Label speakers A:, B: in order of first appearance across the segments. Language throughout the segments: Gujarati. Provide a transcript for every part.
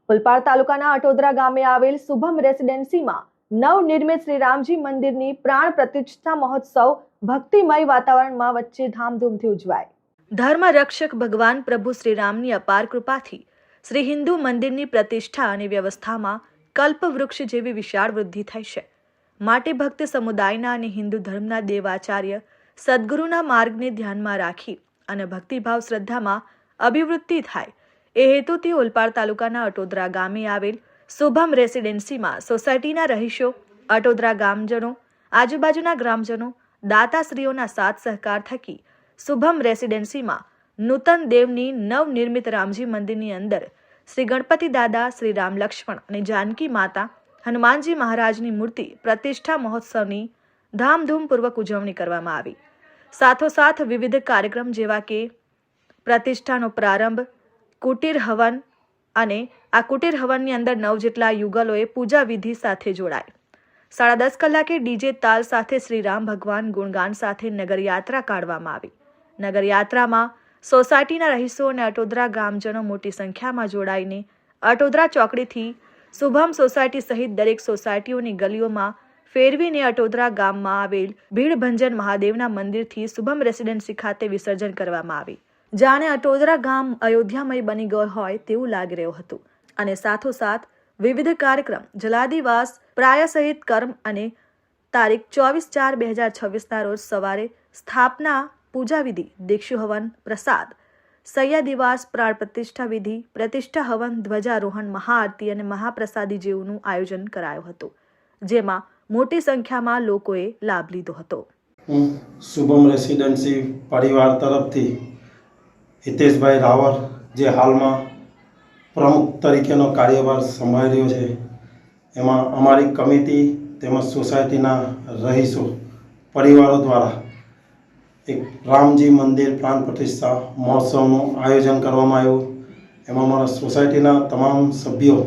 A: ઓલપાડ તાલુકાના અટોદરા ગામે આવેલ શુભમ રેસિડેન્સીમાં નવનિર્મિત શ્રી રામજી મંદિરની પ્રાણ પ્રતિષ્ઠા મહોત્સવ ભક્તિમય વાતાવરણમાં વચ્ચે ધામધૂમથી ઉજવાય। ધર્મ રક્ષક ભગવાન પ્રભુ શ્રીરામની અપાર કૃપાથી શ્રી હિન્દુ મંદિરની પ્રતિષ્ઠા અને વ્યવસ્થામાં કલ્પવૃક્ષ જેવી વિશાળ વૃદ્ધિ થઈ છે। માટે ભક્ત સમુદાયના અને હિન્દુ ધર્મના દેવાચાર્ય સદગુરુના માર્ગને ધ્યાનમાં રાખી અને ભક્તિભાવ શ્રદ્ધામાં અભિવૃદ્ધિ થાય એ હેતુથી ઓલપાડ તાલુકાના અટોદરા ગામે આવેલ શુભમ રેસિડેન્સીમાં સોસાયટીના રહીશો, અટોદરા ગામજનો, આજુબાજુના ગ્રામજનો, દાતાશ્રીઓના સાથ સહકાર થકી શુભમ રેસિડેન્સીમાં નૂતન દેવની નવનિર્મિત રામજી મંદિરની અંદર શ્રી ગણપતિ દાદા, શ્રી રામ લક્ષ્મણ અને જાનકી માતા, હનુમાનજી મહારાજની મૂર્તિ પ્રતિષ્ઠા મહોત્સવની ધામધૂમપૂર્વક ઉજવણી કરવામાં આવી। સાથોસાથ વિવિધ કાર્યક્રમ જેવા કે પ્રતિષ્ઠાનો પ્રારંભ, કુટીર હવન અને આ કુટીર હવનની અંદર 9 જેટલા યુગલોએ પૂજા વિધિ સાથે જોડાય। 10:30 કલાકે ડીજે તાલ સાથે શ્રી રામ ભગવાન ગુણગાન સાથે નગરયાત્રા કાઢવામાં આવી। નગરયાત્રામાં સોસાયટીના રહીશો અને અટોદરા ગામજનો મોટી સંખ્યામાં જોડાઈને અટોદરા ચોકડીથી શુભમ સોસાયટી સહિત દરેક સોસાયટીઓની ગલીઓમાં ફેરવીને અટોદરા ગામમાં આવેલ ભીડભંજન મહાદેવના મંદિરથી શુભમ રેસિડેન્સી ખાતે વિસર્જન કરવામાં આવી। જાણે અટોદરા ગામ અયોધ્યામય બની ગયું હોય તેવું લાગી રહ્યું હતું અને સાથોસાથ વિવિધ કાર્યક્રમ જલાદિવાસ પ્રાય સહિત કર્મ અને તારીખ 24/4/2026ના રોજ સવારે સ્થાપના પૂજા વિધિ, દીક્ષુ હવન, પ્રસાદ, સૈયાદિવાસ પ્રાણ પ્રતિષ્ઠા વિધિ, પ્રતિષ્ઠા હવન, ધ્વજારોહણ, મહાઆરતી અને મહાપ્રસાદી જેવું આયોજન કરાયું હતું, જેમાં મોટી સંખ્યામાં લોકોએ લાભ લીધો હતો।
B: હું શુભમ રેસિડેન્સી પરિવાર તરફથી હિતેશભાઈ રાવર, જે હાલમાં પ્રમુખ તરીકેનો કાર્યભાર સંભાળી રહ્યો છે, એમાં અમારી કમિટી તેમજ સોસાયટીના રહીશો પરિવારો દ્વારા એક રામજી મંદિર પ્રાણ પ્રતિષ્ઠા મહોત્સવનું આયોજન કરવામાં આવ્યું। એમાં અમારા સોસાયટીના તમામ સભ્યો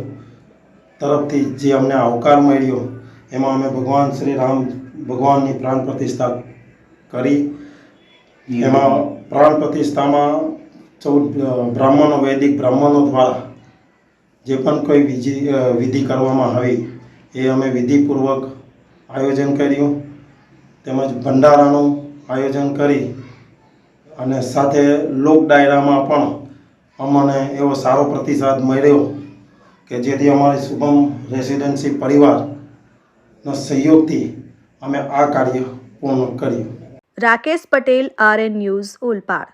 B: તરફથી જે અમને આવકાર મળ્યો એમાં અમે ભગવાન શ્રી રામ ભગવાનની પ્રાણ પ્રતિષ્ઠા કરી। એમાં પ્રાણ પ્રતિષ્ઠામાં 14 બ્રાહ્મણો, વૈદિક બ્રાહ્મણો દ્વારા જે પણ કોઈ વિધિ કરવામાં આવી એ અમે વિધિપૂર્વક આયોજન કર્યું, તેમજ ભંડારાનું આયોજન કરી અને સાથે લોક ડાયરામાં પણ અમને એવો સારો પ્રતિસાદ મળ્યો કે જેથી અમારી શુભમ રેસિડેન્સી પરિવારના સહયોગથી અમે આ કાર્ય પૂર્ણ કર્યું।
A: Rakesh Patel, RN news, Olpad.